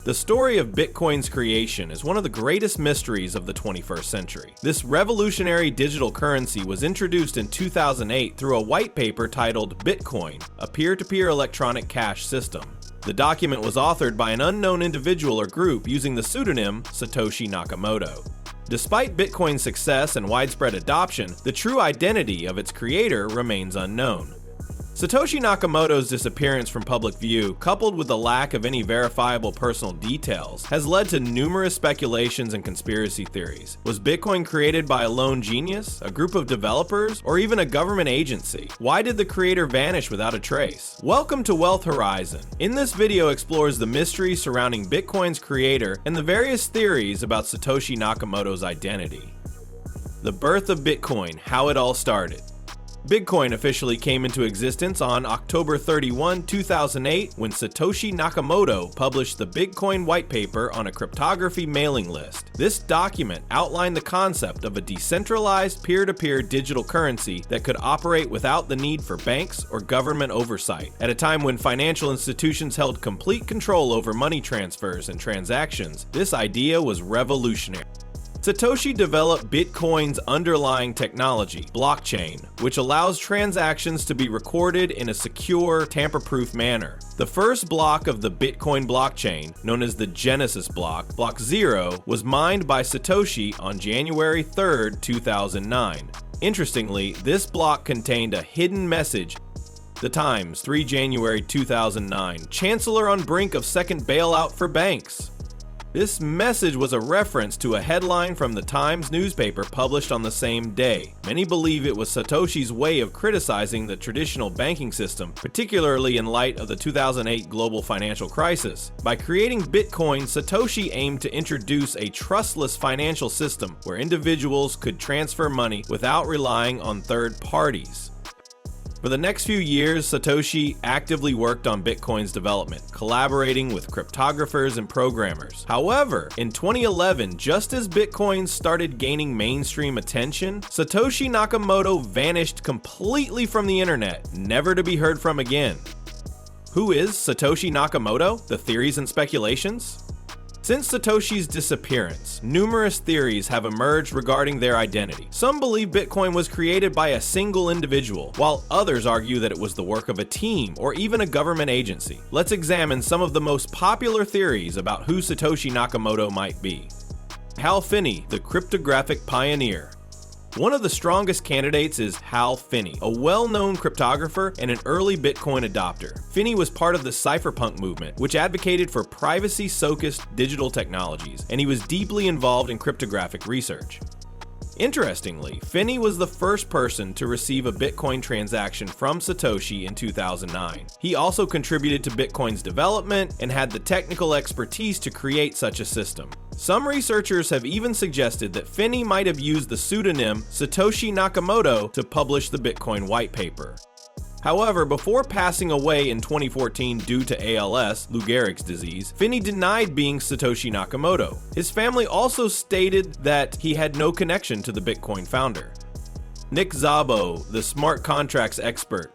The story of Bitcoin's creation is one of the greatest mysteries of the 21st century. This revolutionary digital currency was introduced in 2008 through a white paper titled Bitcoin, a peer-to-peer electronic cash system. The document was authored by an unknown individual or group using the pseudonym Satoshi Nakamoto. Despite Bitcoin's success and widespread adoption, the true identity of its creator remains unknown. Satoshi Nakamoto's disappearance from public view, coupled with the lack of any verifiable personal details, has led to numerous speculations and conspiracy theories. Was Bitcoin created by a lone genius, a group of developers, or even a government agency? Why did the creator vanish without a trace? Welcome to Wealth Horizon. In this video explores the mystery surrounding Bitcoin's creator and the various theories about Satoshi Nakamoto's identity. The birth of Bitcoin, how it all started. Bitcoin officially came into existence on October 31, 2008, when Satoshi Nakamoto published the Bitcoin white paper on a cryptography mailing list. This document outlined the concept of a decentralized peer-to-peer digital currency that could operate without the need for banks or government oversight. At a time when financial institutions held complete control over money transfers and transactions, this idea was revolutionary. Satoshi developed Bitcoin's underlying technology, blockchain, which allows transactions to be recorded in a secure, tamper-proof manner. The first block of the Bitcoin blockchain, known as the Genesis block, Block 0, was mined by Satoshi on January 3, 2009. Interestingly, this block contained a hidden message. The Times, 3 January 2009, Chancellor on brink of second bailout for banks. This message was a reference to a headline from the Times newspaper published on the same day. Many believe it was Satoshi's way of criticizing the traditional banking system, particularly in light of the 2008 global financial crisis. By creating Bitcoin, Satoshi aimed to introduce a trustless financial system where individuals could transfer money without relying on third parties. For the next few years, Satoshi actively worked on Bitcoin's development, collaborating with cryptographers and programmers. However, in 2011, just as Bitcoin started gaining mainstream attention, Satoshi Nakamoto vanished completely from the internet, never to be heard from again. Who is Satoshi Nakamoto? The theories and speculations? Since Satoshi's disappearance, numerous theories have emerged regarding their identity. Some believe Bitcoin was created by a single individual, while others argue that it was the work of a team or even a government agency. Let's examine some of the most popular theories about who Satoshi Nakamoto might be. Hal Finney, the cryptographic pioneer. One of the strongest candidates is Hal Finney, a well-known cryptographer and an early Bitcoin adopter. Finney was part of the cypherpunk movement, which advocated for privacy-focused digital technologies, and he was deeply involved in cryptographic research. Interestingly, Finney was the first person to receive a Bitcoin transaction from Satoshi in 2009. He also contributed to Bitcoin's development and had the technical expertise to create such a system. Some researchers have even suggested that Finney might have used the pseudonym Satoshi Nakamoto to publish the Bitcoin white paper. However, before passing away in 2014 due to ALS, Lou Gehrig's disease, Finney denied being Satoshi Nakamoto. His family also stated that he had no connection to the Bitcoin founder. Nick Szabo, the smart contracts expert.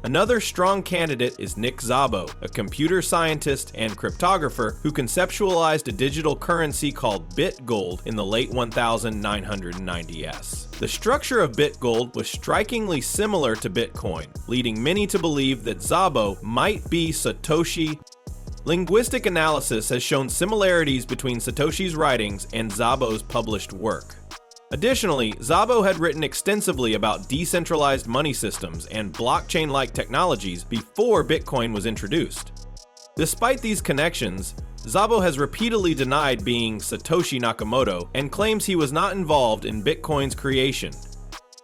Another strong candidate is Nick Szabo, a computer scientist and cryptographer who conceptualized a digital currency called BitGold in the late 1990s. The structure of BitGold was strikingly similar to Bitcoin, leading many to believe that Szabo might be Satoshi. Linguistic analysis has shown similarities between Satoshi's writings and Szabo's published work. Additionally, Szabo had written extensively about decentralized money systems and blockchain-like technologies before Bitcoin was introduced. Despite these connections, Szabo has repeatedly denied being Satoshi Nakamoto and claims he was not involved in Bitcoin's creation.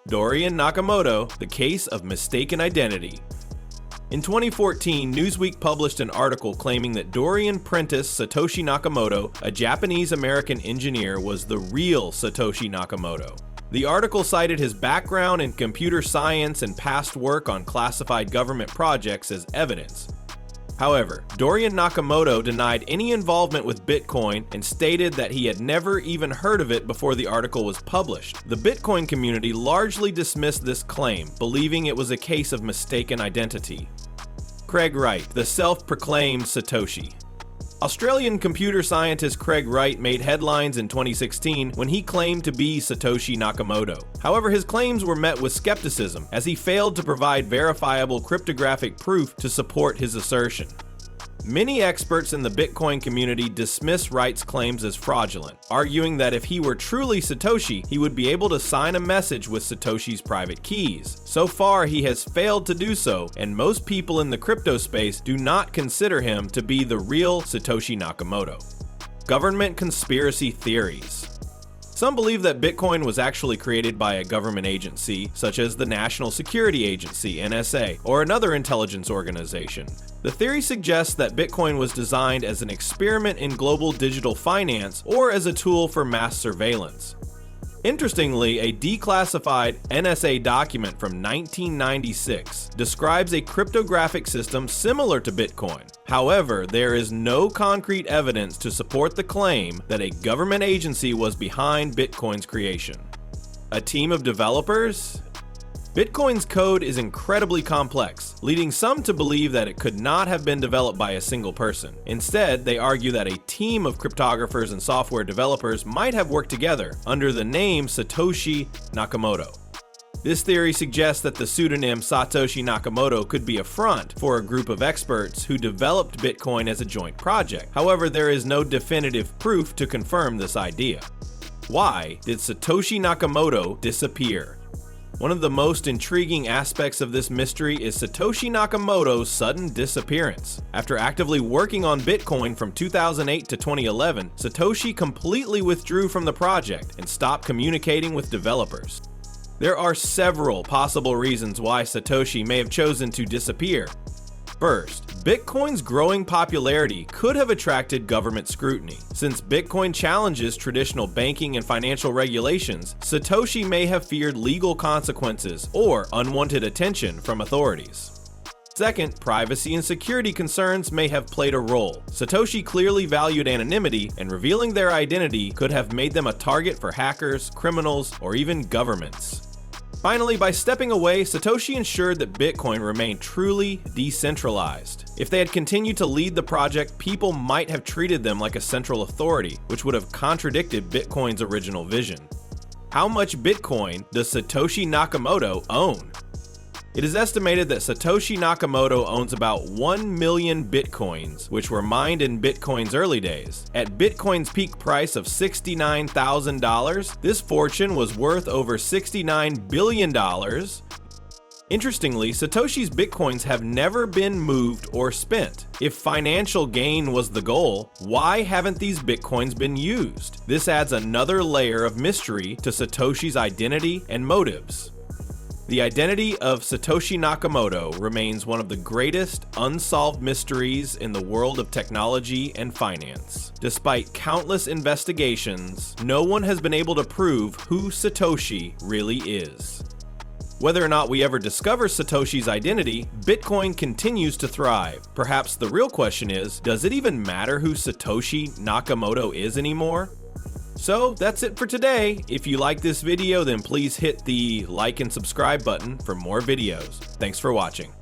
Dorian Nakamoto, the case of mistaken identity. In 2014, Newsweek published an article claiming that Dorian Prentice Satoshi Nakamoto, a Japanese-American engineer, was the real Satoshi Nakamoto. The article cited his background in computer science and past work on classified government projects as evidence. However, Dorian Nakamoto denied any involvement with Bitcoin and stated that he had never even heard of it before the article was published. The Bitcoin community largely dismissed this claim, believing it was a case of mistaken identity. Wright, the self-proclaimed Satoshi. Australian computer scientist Craig Wright made headlines in 2016 when he claimed to be Satoshi Nakamoto. However, his claims were met with skepticism as he failed to provide verifiable cryptographic proof to support his assertion. Many experts in the Bitcoin community dismiss Wright's claims as fraudulent, arguing that if he were truly Satoshi, he would be able to sign a message with Satoshi's private keys. So far, he has failed to do so, and most people in the crypto space do not consider him to be the real Satoshi Nakamoto. Government conspiracy theories. Some believe that Bitcoin was actually created by a government agency, such as the National Security Agency, NSA, or another intelligence organization. The theory suggests that Bitcoin was designed as an experiment in global digital finance or as a tool for mass surveillance. Interestingly, a declassified NSA document from 1996 describes a cryptographic system similar to Bitcoin. However, there is no concrete evidence to support the claim that a government agency was behind Bitcoin's creation. A team of developers? Bitcoin's code is incredibly complex, leading some to believe that it could not have been developed by a single person. Instead, they argue that a team of cryptographers and software developers might have worked together under the name Satoshi Nakamoto. This theory suggests that the pseudonym Satoshi Nakamoto could be a front for a group of experts who developed Bitcoin as a joint project. However, there is no definitive proof to confirm this idea. Why did Satoshi Nakamoto disappear? One of the most intriguing aspects of this mystery is Satoshi Nakamoto's sudden disappearance. After actively working on Bitcoin from 2008 to 2011, Satoshi completely withdrew from the project and stopped communicating with developers. There are several possible reasons why Satoshi may have chosen to disappear. First, Bitcoin's growing popularity could have attracted government scrutiny. Since Bitcoin challenges traditional banking and financial regulations, Satoshi may have feared legal consequences or unwanted attention from authorities. Second, privacy and security concerns may have played a role. Satoshi clearly valued anonymity, and revealing their identity could have made them a target for hackers, criminals, or even governments. Finally, by stepping away, Satoshi ensured that Bitcoin remained truly decentralized. If they had continued to lead the project, people might have treated them like a central authority, which would have contradicted Bitcoin's original vision. How much Bitcoin does Satoshi Nakamoto own? It is estimated that Satoshi Nakamoto owns about 1 million Bitcoins, which were mined in Bitcoin's early days. At Bitcoin's peak price of $69,000, this fortune was worth over $69 billion. Interestingly, Satoshi's Bitcoins have never been moved or spent. If financial gain was the goal, why haven't these Bitcoins been used? This adds another layer of mystery to Satoshi's identity and motives. The identity of Satoshi Nakamoto remains one of the greatest unsolved mysteries in the world of technology and finance. Despite countless investigations, no one has been able to prove who Satoshi really is. Whether or not we ever discover Satoshi's identity, Bitcoin continues to thrive. Perhaps the real question is, does it even matter who Satoshi Nakamoto is anymore? So that's it for today. If you like this video, then please hit the like and subscribe button for more videos. Thanks for watching.